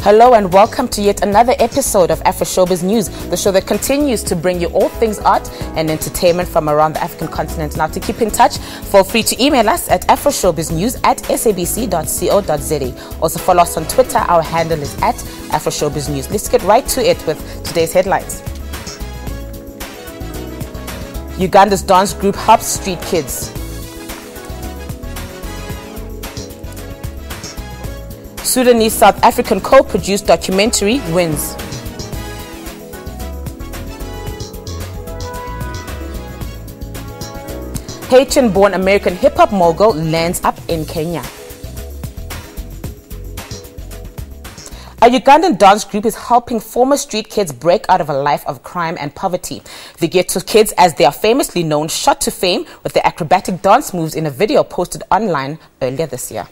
Hello and welcome to yet another episode of Afroshowbiz News, the show that continues to bring you all things art and entertainment from around the African continent. Now, to keep in touch, feel free to email us at afroshowbiznews@sabc.co.za. Also follow us on Twitter. Our handle is @AfroShowbizNews. Let's get right to it with today's headlines. Uganda's dance group helps street kids. Sudanese-South African co-produced documentary wins. Haitian-born American hip-hop mogul lands up in Kenya. A Ugandan dance group is helping former street kids break out of a life of crime and poverty. The Ghetto Kids, as they are famously known, shot to fame with their acrobatic dance moves in a video posted online earlier this year.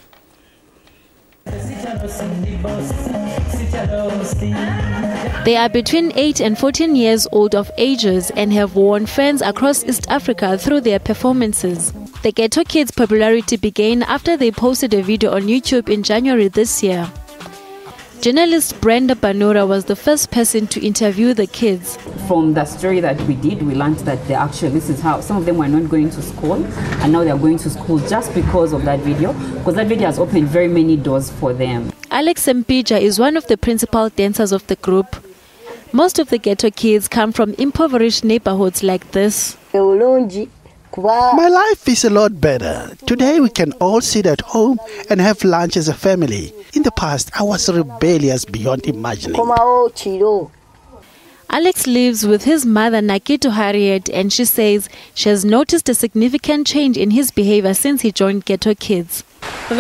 They are between 8 and 14 years old of ages and have won fans across East Africa through their performances. The Ghetto Kids' popularity began after they posted a video on YouTube in January this year. Journalist Brenda Banura was the first person to interview the kids. From the story that we did, we learned that this is how some of them were not going to school, and now they are going to school just because of that video, because that video has opened very many doors for them. Alex Mpija is one of the principal dancers of the group. Most of the Ghetto Kids come from impoverished neighborhoods like this. My life is a lot better. Today we can all sit at home and have lunch as a family. In the past, I was rebellious beyond imagining. Alex lives with his mother Nakito Harriet, and she says she has noticed a significant change in his behavior since he joined Ghetto Kids. He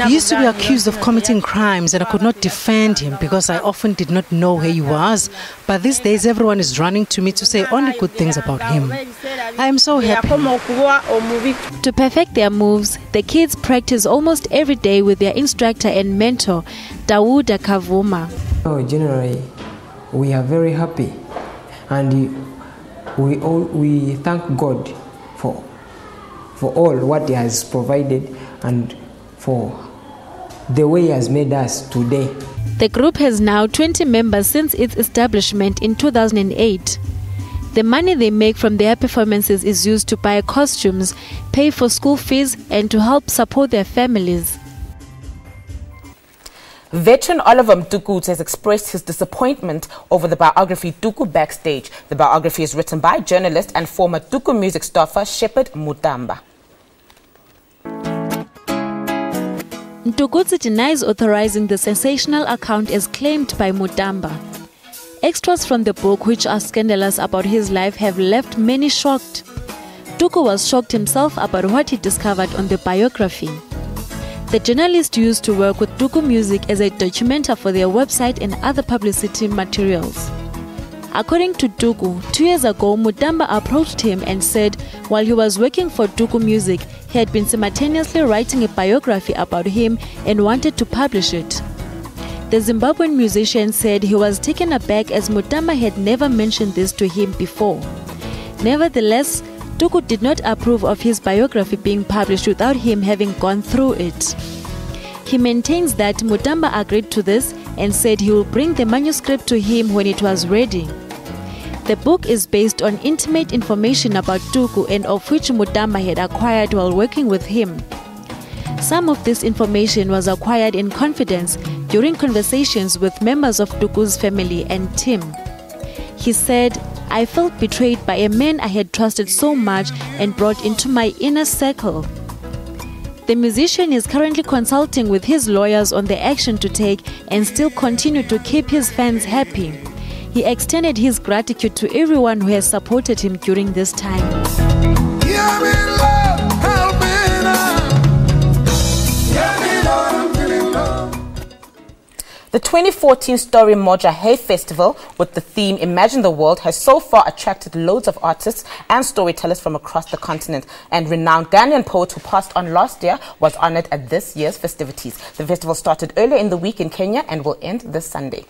used to be accused of committing crimes and I could not defend him because I often did not know who he was. But these days everyone is running to me to say only good things about him. I am so happy. To perfect their moves, the kids practice almost every day with their instructor and mentor, Dawuda Kavuma. Generally, we are very happy and we thank God for all what He has provided and for the way He has made us today. The group has now 20 members since its establishment in 2008. The money they make from their performances is used to buy costumes, pay for school fees, and to help support their families. Veteran Oliver Mtukudzi has expressed his disappointment over the biography Tuku Backstage. The biography is written by journalist and former Tuku music staffer Shepherd Mutamba. Mtukudzi denies authorizing the sensational account as claimed by Mutamba. Extras from the book, which are scandalous about his life, have left many shocked. Tuku was shocked himself about what he discovered on the biography. The journalist used to work with Tuku Music as a documenter for their website and other publicity materials. According to Tuku, 2 years ago, Mutamba approached him and said while he was working for Tuku Music, he had been simultaneously writing a biography about him and wanted to publish it. The Zimbabwean musician said he was taken aback as Mutamba had never mentioned this to him before. Nevertheless, Tuku did not approve of his biography being published without him having gone through it. He maintains that Mutamba agreed to this and said he will bring the manuscript to him when it was ready. The book is based on intimate information about Tuku and of which Mutamba had acquired while working with him. Some of this information was acquired in confidence during conversations with members of Tuku's family and team. He said, "I felt betrayed by a man I had trusted so much and brought into my inner circle." The musician is currently consulting with his lawyers on the action to take and still continue to keep his fans happy. He extended his gratitude to everyone who has supported him during this time. The 2014 Story Moja Hay Festival with the theme Imagine the World has so far attracted loads of artists and storytellers from across the continent, and renowned Ghanaian poet who passed on last year was honored at this year's festivities. The festival started earlier in the week in Kenya and will end this Sunday.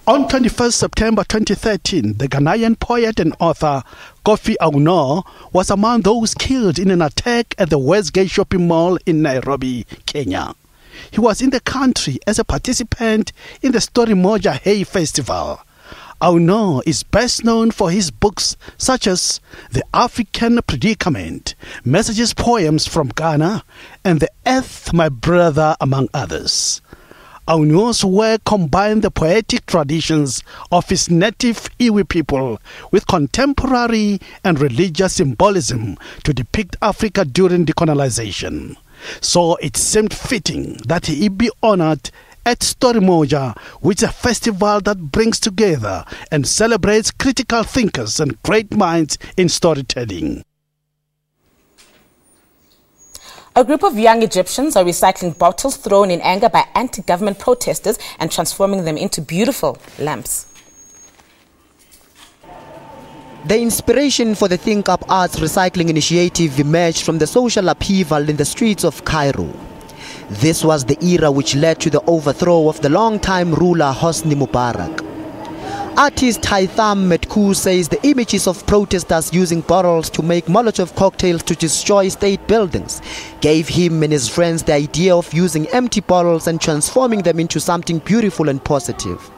On 21st September 2013, the Ghanaian poet and author Kofi Auno was among those killed in an attack at the Westgate shopping mall in Nairobi, Kenya. he was in the country as a participant in the Story Moja Hay Festival. Auno is best known for his books such as The African Predicament, Messages Poems from Ghana, and The Earth, My Brother, among others. Auno's work combined the poetic traditions of his native Iwi people with contemporary and religious symbolism to depict Africa during decolonization. So it seemed fitting that he be honored at Story Moja, which is a festival that brings together and celebrates critical thinkers and great minds in storytelling. A group of young Egyptians are recycling bottles thrown in anger by anti-government protesters and transforming them into beautiful lamps. The inspiration for the Think Up Arts recycling initiative emerged from the social upheaval in the streets of Cairo. This was the era which led to the overthrow of the long-time ruler Hosni Mubarak. Artist Haitham Metku says the images of protesters using bottles to make Molotov cocktails to destroy state buildings gave him and his friends the idea of using empty bottles and transforming them into something beautiful and positive.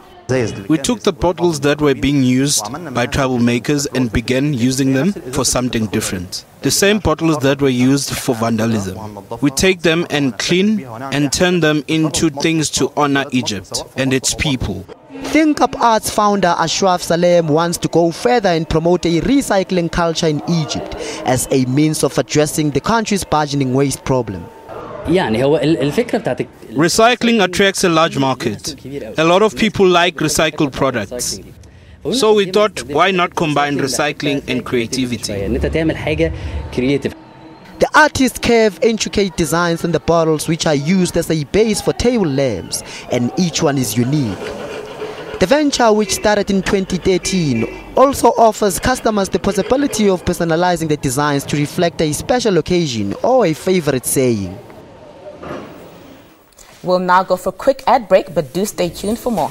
We took the bottles that were being used by troublemakers and began using them for something different. The same bottles that were used for vandalism. We take them and clean and turn them into things to honor Egypt and its people. Think Up Arts founder Ashraf Salem wants to go further and promote a recycling culture in Egypt as a means of addressing the country's burgeoning waste problem. Recycling attracts a large market. A lot of people like recycled products. So we thought, why not combine recycling and creativity? The artists carve intricate designs on the bottles which are used as a base for table lamps, and each one is unique. The venture, which started in 2013, also offers customers the possibility of personalizing the designs to reflect a special occasion or a favorite saying. We'll now go for a quick ad break, but do stay tuned for more.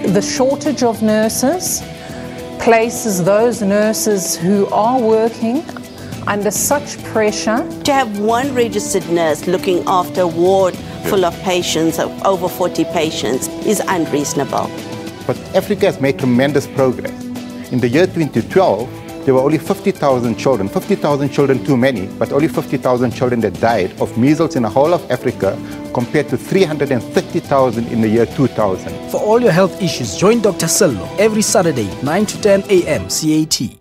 The shortage of nurses places those nurses who are working under such pressure. To have one registered nurse looking after a ward full of patients, of over 40 patients, is unreasonable. But Africa has made tremendous progress. In the year 2012, there were only 50,000 children. 50,000 children too many, but only 50,000 children that died of measles in the whole of Africa, compared to 330,000 in the year 2000. For all your health issues, join Dr. Sello every Saturday, 9 to 10 a.m. CAT.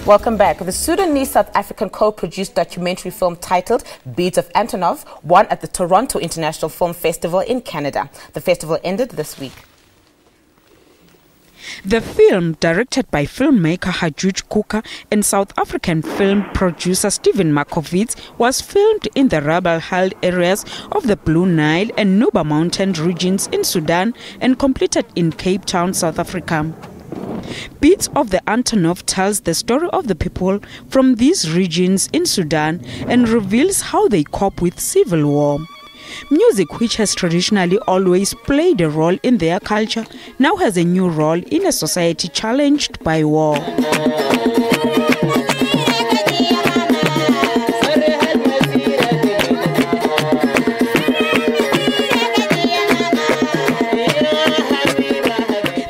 Welcome back. The Sudanese-South African co-produced documentary film titled Beads of Antonov won at the Toronto International Film Festival in Canada. The festival ended this week. The film, directed by filmmaker Hajuj Kuka and South African film producer Stephen Markovitz, was filmed in the rebel-held areas of the Blue Nile and Nuba Mountain regions in Sudan and completed in Cape Town, South Africa. Beats of the Antonov tells the story of the people from these regions in Sudan and reveals how they cope with civil war. Music, which has traditionally always played a role in their culture, now has a new role in a society challenged by war.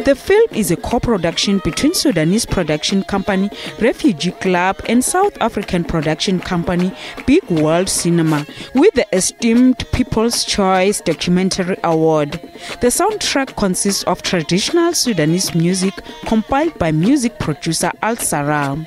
The film is a co-production between Sudanese production company Refugee Club and South African production company Big World Cinema, with the esteemed People's Choice Documentary Award. The soundtrack consists of traditional Sudanese music compiled by music producer Al Saram.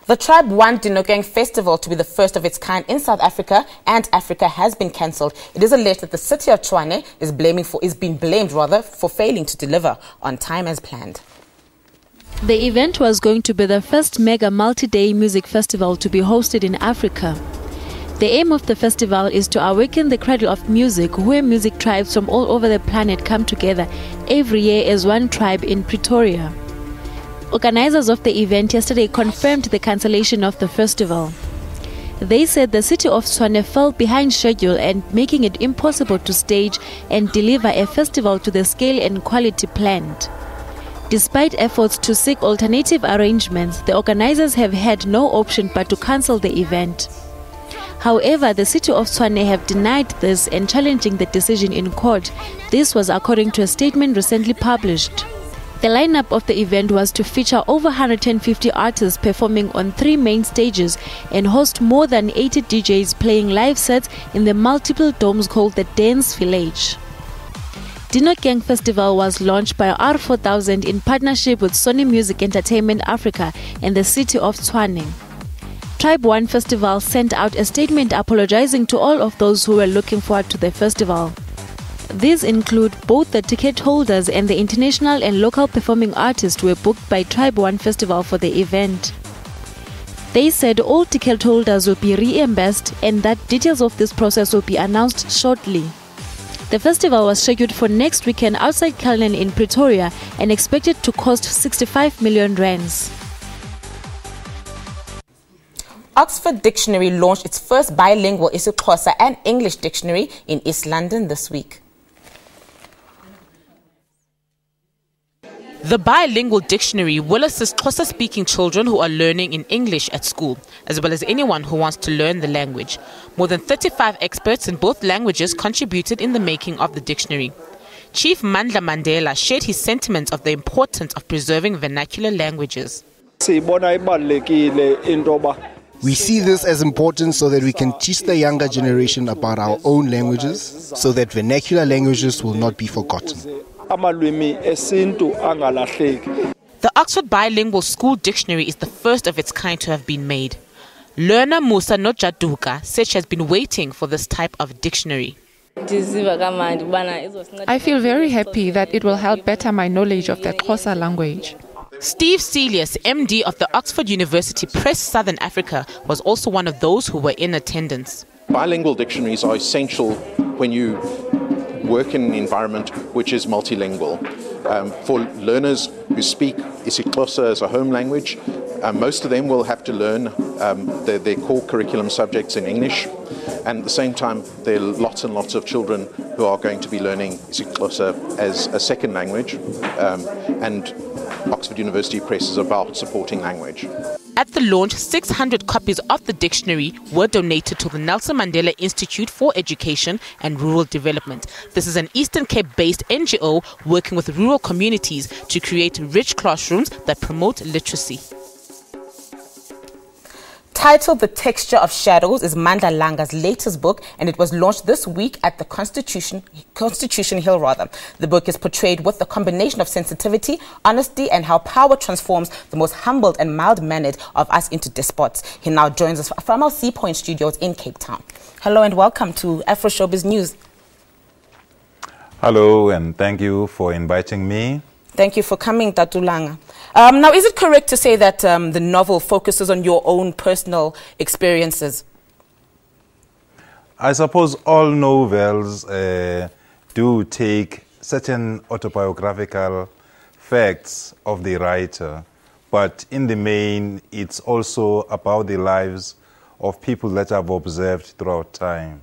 The Tribe One Dinokeng Festival, to be the first of its kind in South Africa and Africa, has been cancelled. It is alleged that the city of Tshwane is being blamed for failing to deliver on time as planned. The event was going to be the first mega multi-day music festival to be hosted in Africa. The aim of the festival is to awaken the cradle of music, where music tribes from all over the planet come together every year as one tribe in Pretoria. Organizers of the event yesterday confirmed the cancellation of the festival. They said the city of Tshwane fell behind schedule and making it impossible to stage and deliver a festival to the scale and quality planned. Despite efforts to seek alternative arrangements, the organizers have had no option but to cancel the event. However, the city of Tshwane have denied this and challenging the decision in court. This was according to a statement recently published. The lineup of the event was to feature over 150 artists performing on 3 main stages and host more than 80 DJs playing live sets in the multiple domes called the Dance Village. Dinokeng Festival was launched by R4000 in partnership with Sony Music Entertainment Africa and the city of Tshwane. Tribe One Festival sent out a statement apologizing to all of those who were looking forward to the festival. These include both the ticket holders and the international and local performing artists who were booked by Tribe One Festival for the event. They said all ticket holders will be reimbursed and that details of this process will be announced shortly. The festival was scheduled for next weekend outside Cullinan in Pretoria and expected to cost 65 million rands. Oxford Dictionary launched its first bilingual isiXhosa and English dictionary in East London this week. The bilingual dictionary will assist Xhosa-speaking children who are learning in English at school, as well as anyone who wants to learn the language. More than 35 experts in both languages contributed in the making of the dictionary. Chief Mandla Mandela shared his sentiments of the importance of preserving vernacular languages. We see this as important so that we can teach the younger generation about our own languages, so that vernacular languages will not be forgotten. The Oxford Bilingual School Dictionary is the first of its kind to have been made. Learner Musa Nojaduka said she has been waiting for this type of dictionary. I feel very happy that it will help better my knowledge of the Xhosa language. Steve Celius, MD of the Oxford University Press Southern Africa, was also one of those who were in attendance. Bilingual dictionaries are essential when you work in an environment which is multilingual. For learners who speak isiXhosa as a home language, most of them will have to learn their core curriculum subjects in English. And at the same time, there are lots and lots of children who are going to be learning isiXhosa as a second language. And Oxford University Press is about supporting language. At the launch, 600 copies of the dictionary were donated to the Nelson Mandela Institute for Education and Rural Development. This is an Eastern Cape-based NGO working with rural communities to create rich classrooms that promote literacy. Titled The Texture of Shadows is Mandla Langa's latest book, and it was launched this week at the Constitution Hill. The book is portrayed with a combination of sensitivity, honesty, and how power transforms the most humbled and mild-mannered of us into despots. He now joins us from our Sea Point studios in Cape Town. Hello and welcome to Afroshowbiz News. Hello, and thank you for inviting me. Thank you for coming, Tatu Langa. Now, is it correct to say that the novel focuses on your own personal experiences? I suppose all novels do take certain autobiographical facts of the writer, but in the main, it's also about the lives of people that I've observed throughout time.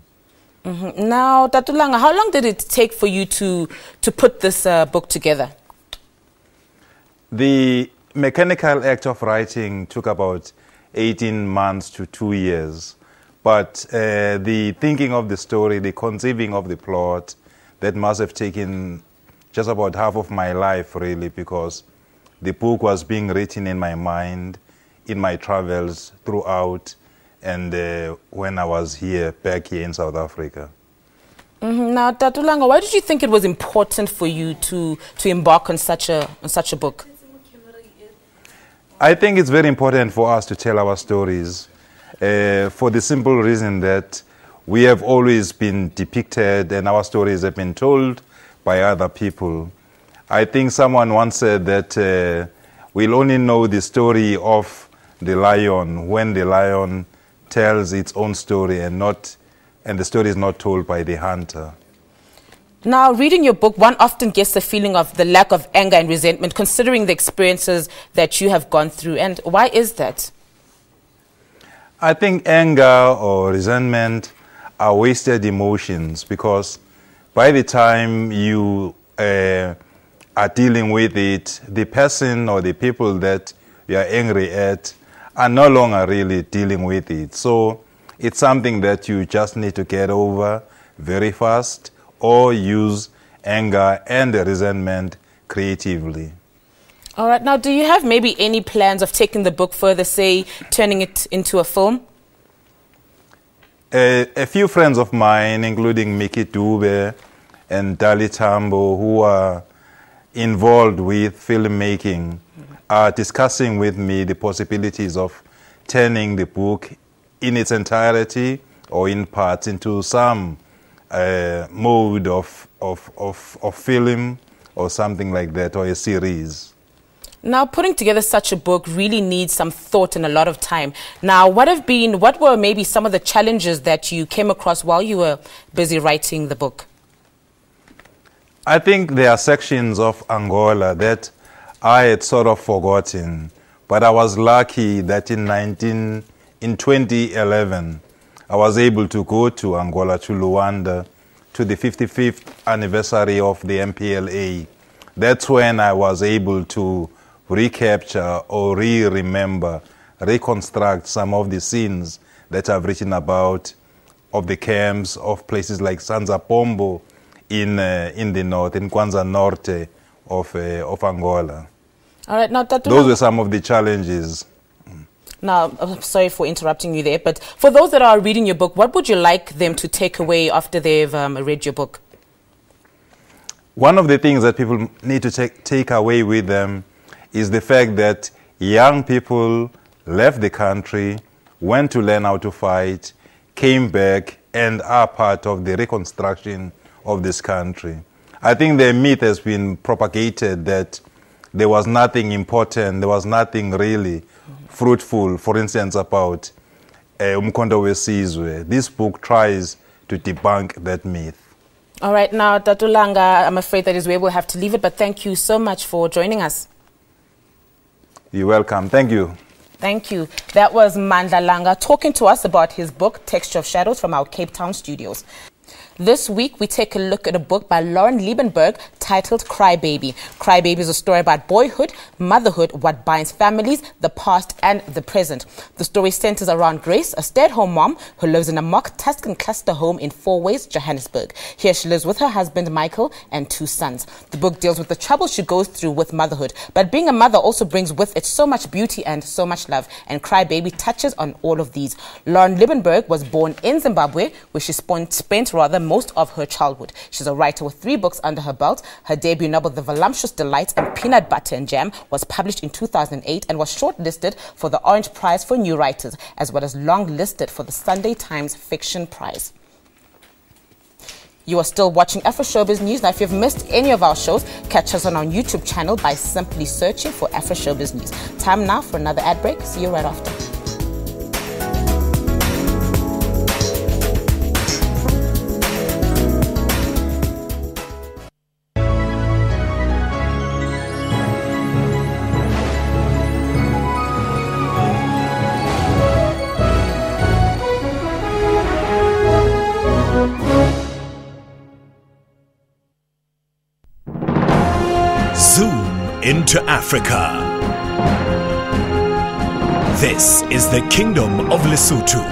Now, Tatu Langa, how long did it take for you to put this book together? The mechanical act of writing took about 18 months to 2 years. But the thinking of the story, the conceiving of the plot, that must have taken just about half of my life, really, because the book was being written in my mind, in my travels throughout, and when I was back here in South Africa. Now, Tatu Langa, why did you think it was important for you to embark on such a book? I think it's very important for us to tell our stories for the simple reason that we have always been depicted and our stories have been told by other people. I think someone once said that we'll only know the story of the lion when the lion tells its own story and the story is not told by the hunter. Now, reading your book, one often gets the feeling of the lack of anger and resentment, considering the experiences that you have gone through. And why is that? I think anger or resentment are wasted emotions, because by the time you are dealing with it, the person or the people that you are angry at are no longer really dealing with it. So it's something that you just need to get over very fast, or use anger and resentment creatively. All right. Now, do you have maybe any plans of taking the book further, say, turning it into a film? A few friends of mine, including Mickey Dube and Dali Tambo, who are involved with filmmaking, are discussing with me the possibilities of turning the book in its entirety or in parts into some mode of film or something like that, or a series. Now, putting together such a book really needs some thought and a lot of time. Now, what were maybe some of the challenges that you came across while you were busy writing the book? I think there are sections of Angola that I had sort of forgotten, but I was lucky that in 2011, I was able to go to Angola, to Luanda, to the 55th anniversary of the MPLA. That's when I was able to recapture or remember, reconstruct some of the scenes that I've written about, of the camps, of places like Sanza Pombo in the north, in Kwanza Norte of Angola. All right, now those were some of the challenges. Now, I'm sorry for interrupting you there, but for those that are reading your book, what would you like them to take away after they've read your book? One of the things that people need to take away with them is the fact that young people left the country, went to learn how to fight, came back, and are part of the reconstruction of this country. I think the myth has been propagated that there was nothing important, there was nothing really fruitful, for instance, about Umkhonto weSizwe. This book tries to debunk that myth. All right, now, Tatulanga, I'm afraid that is where we'll have to leave it, but thank you so much for joining us. You're welcome. Thank you. Thank you. That was Mandla Langa talking to us about his book, Texture of Shadows, from our Cape Town studios. This week, we take a look at a book by Lauren Liebenberg titled Cry Baby. Cry Baby is a story about boyhood, motherhood, what binds families, the past and the present. The story centers around Grace, a stay-at-home mom who lives in a mock Tuscan cluster home in Fourways, Johannesburg. Here she lives with her husband, Michael, and 2 sons. The book deals with the trouble she goes through with motherhood. But being a mother also brings with it so much beauty and so much love. And Cry Baby touches on all of these. Lauren Liebenberg was born in Zimbabwe, where she spent most of her childhood. She's a writer with 3 books under her belt. Her debut novel, The Voluptuous Delights and Peanut Butter and Jam, was published in 2008 and was shortlisted for the Orange Prize for New Writers, as well as long-listed for the Sunday Times Fiction Prize. You are still watching Afroshowbiz News. Now, if you've missed any of our shows, catch us on our YouTube channel by simply searching for Afroshowbiz News. Time now for another ad break. See you right after. Zoom into Africa. This is the Kingdom of Lesotho.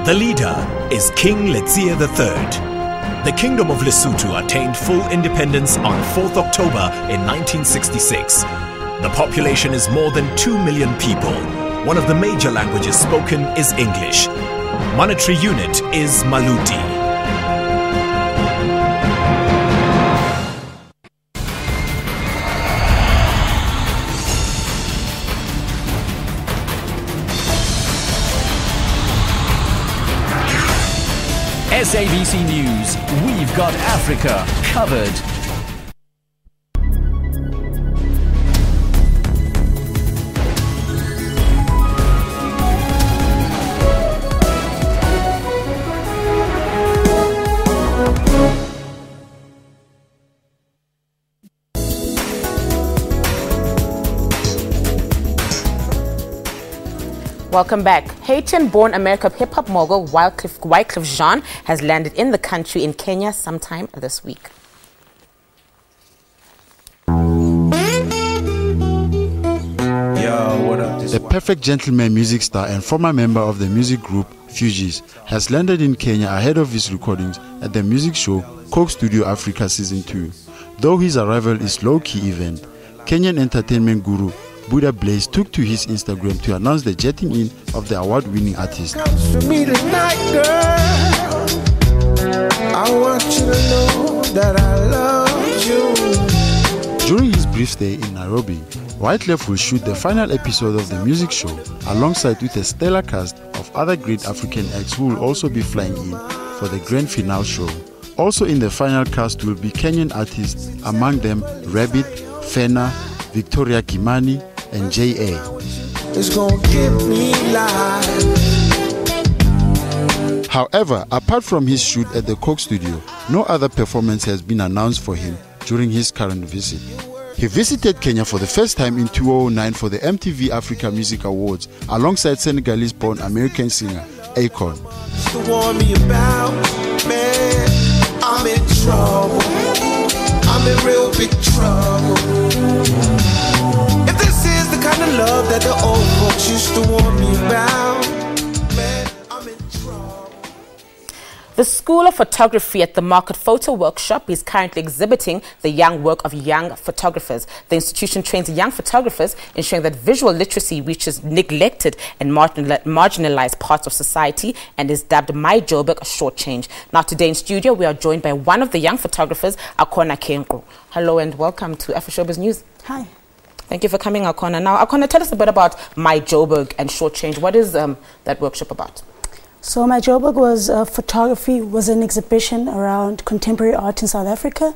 The leader is King Letsie III. The Kingdom of Lesotho attained full independence on 4th October in 1966. The population is more than 2 million people. One of the major languages spoken is English. Monetary unit is Maluti. SABC News, we've got Africa covered. Welcome back. Haitian-born American hip-hop mogul Wyclef Jean has landed in the country in Kenya sometime this week. The perfect gentleman music star and former member of the music group Fugees has landed in Kenya ahead of his recordings at the music show Coke Studio Africa Season 2. Though his arrival is low-key event, Kenyan entertainment guru Buddha Blaze took to his Instagram to announce the jetting in of the award-winning artist. For me tonight, girl, I want you to know that I love you. During his brief stay in Nairobi, Wyclef will shoot the final episode of the music show alongside with a stellar cast of other great African acts who will also be flying in for the grand finale show. Also in the final cast will be Kenyan artists, among them Rabbit, Fena, Victoria Kimani, and J.A. It's gonna give me life. However, apart from his shoot at the Coke Studio, no other performance has been announced for him during his current visit. He visited Kenya for the first time in 2009 for the MTV Africa Music Awards alongside Senegalese-born American singer Akon. To warn me about, man, I'm in trouble. I'm in real big trouble. If this is the kind of love that the old folks used to warn me about, man, I'm in trouble. The School of Photography at the Market Photo Workshop is currently exhibiting the young work of young photographers. The institution trains young photographers, ensuring that visual literacy reaches neglected and marginalized parts of society, and is dubbed My Joburg a Short Change. Now today in studio, we are joined by one of the young photographers, Akona Kenko. Hello and welcome to Afroshowbiz News. Hi. Thank you for coming, Akona. Now, Akona, tell us a bit about My Joburg and Short Change. What is that workshop about? So My Joburg was photography, was an exhibition around contemporary art in South Africa,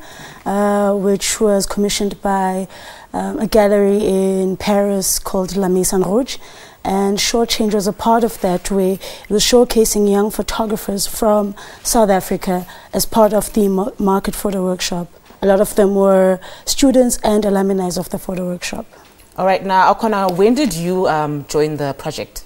which was commissioned by a gallery in Paris called La Mise en Rouge. And Short Change was a part of that, where it was showcasing young photographers from South Africa as part of the Market Photo Workshop. A lot of them were students and alumni of the photo workshop. All right, now, Akona, when did you join the project?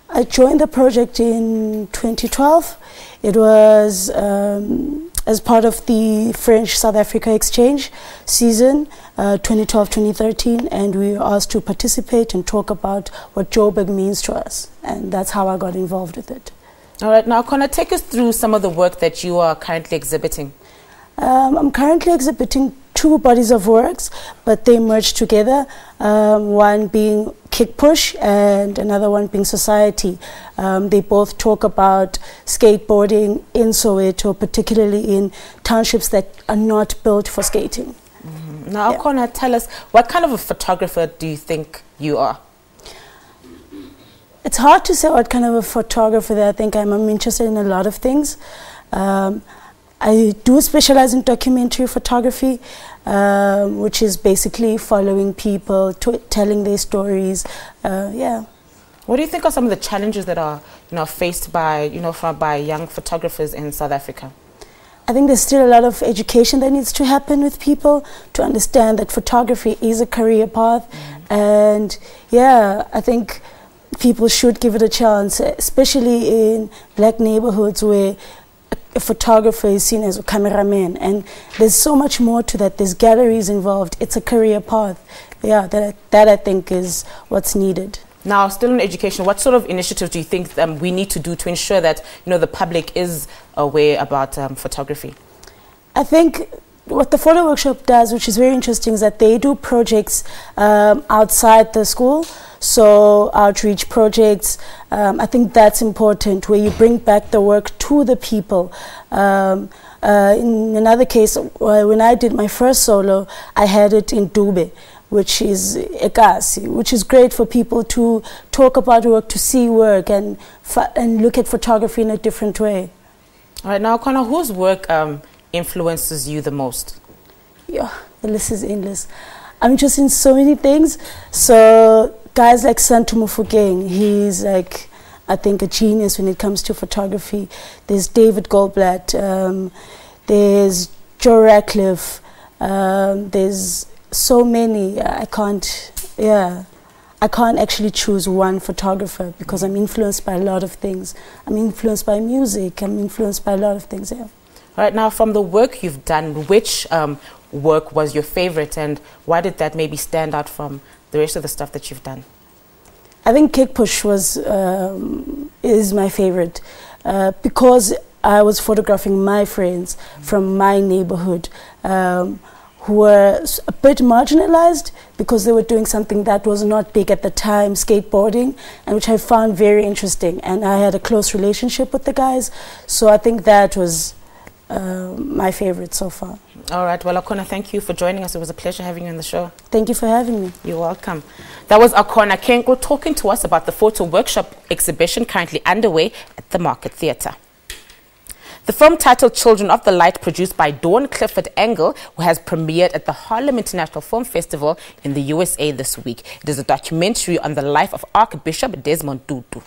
I joined the project in 2012. It was as part of the French-South Africa exchange season, 2012-2013, and we were asked to participate and talk about what Joburg means to us, and that's how I got involved with it. All right, now, Akona, take us through some of the work that you are currently exhibiting. I'm currently exhibiting two bodies of works, but they merge together, one being Kick Push and another one being Society. They both talk about skateboarding in Soweto, particularly in townships that are not built for skating. Mm-hmm. Now, Akona, tell us, what kind of a photographer do you think you are? It's hard to say what kind of a photographer that I think I'm interested in a lot of things. I do specialize in documentary photography, which is basically following people, telling their stories. What do you think are some of the challenges that are, faced by, by young photographers in South Africa? I think there's still a lot of education that needs to happen with people to understand that photography is a career path, and I think people should give it a chance, especially in black neighborhoods where a photographer is seen as a cameraman, and there's so much more to that. There's galleries involved. It's a career path. That I think is what's needed. Now, still in education, what sort of initiatives do you think we need to do to ensure that the public is aware about photography? I think what the photo workshop does, which is very interesting, is that they do projects outside the school. So outreach projects, I think that's important, where you bring back the work to the people. In another case, when I did my first solo, I had it in Dube, which is Ekasi, which is great for people to talk about work, to see work, and look at photography in a different way. All right, now, Connor, whose work influences you the most? Yeah, the list is endless. I'm interested in so many things. So guys like Santu Mufokeng, he's like, I think, a genius when it comes to photography. There's David Goldblatt, there's Joe Ratcliffe, there's so many. I can't actually choose one photographer because I'm influenced by a lot of things. I'm influenced by music, I'm influenced by a lot of things, yeah. All right, now from the work you've done, which work was your favorite and why did that maybe stand out from the rest of the stuff that you've done? I think Kick Push is my favorite because I was photographing my friends from my neighborhood who were a bit marginalized because they were doing something that was not big at the time, skateboarding, and which I found very interesting. And I had a close relationship with the guys, so I think that was my favorite so far. All right, well, Akona, thank you for joining us. It was a pleasure having you on the show. Thank you for having me. You're welcome. That was Akona Kenko talking to us about the photo workshop exhibition currently underway at the Market Theatre. The film titled Children of the Light, produced by Dawn Clifford Engel, who has premiered at the Harlem International Film Festival in the USA this week. It is a documentary on the life of Archbishop Desmond Tutu.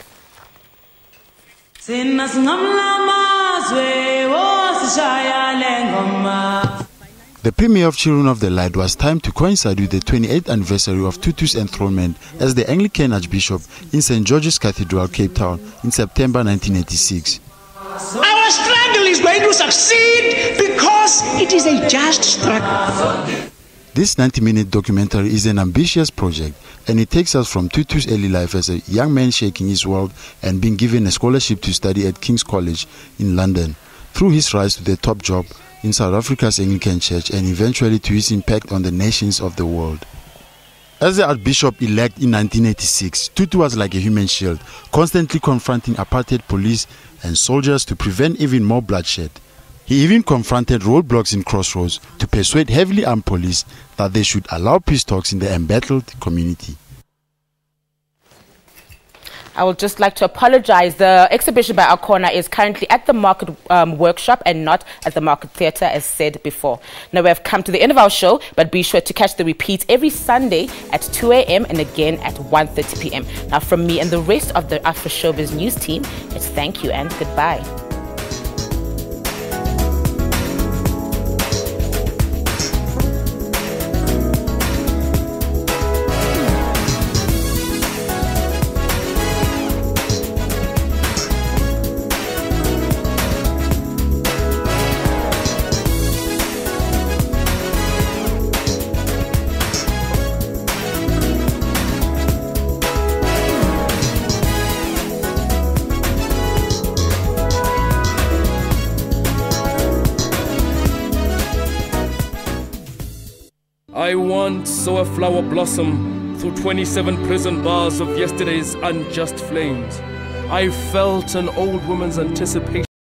The premiere of Children of the Light was timed to coincide with the 28th anniversary of Tutu's enthronement as the Anglican Archbishop in St. George's Cathedral, Cape Town, in September 1986. Our struggle is going to succeed because it is a just struggle. This 90-minute documentary is an ambitious project, and it takes us from Tutu's early life as a young man shaking his world and being given a scholarship to study at King's College in London, through his rise to the top job in South Africa's Anglican Church and eventually to his impact on the nations of the world. As the Archbishop-elect in 1986, Tutu was like a human shield, constantly confronting apartheid police and soldiers to prevent even more bloodshed. He even confronted roadblocks in crossroads to persuade heavily armed police that they should allow peace talks in the embattled community. I would just like to apologize. The exhibition by Akona is currently at the Market Workshop and not at the Market Theatre, as said before. Now we have come to the end of our show, but be sure to catch the repeat every Sunday at 2 a.m. and again at 1:30 p.m. Now from me and the rest of the Afroshowbiz news team, it's thank you and goodbye. I once saw a flower blossom through 27 prison bars of yesterday's unjust flames. I felt an old woman's anticipation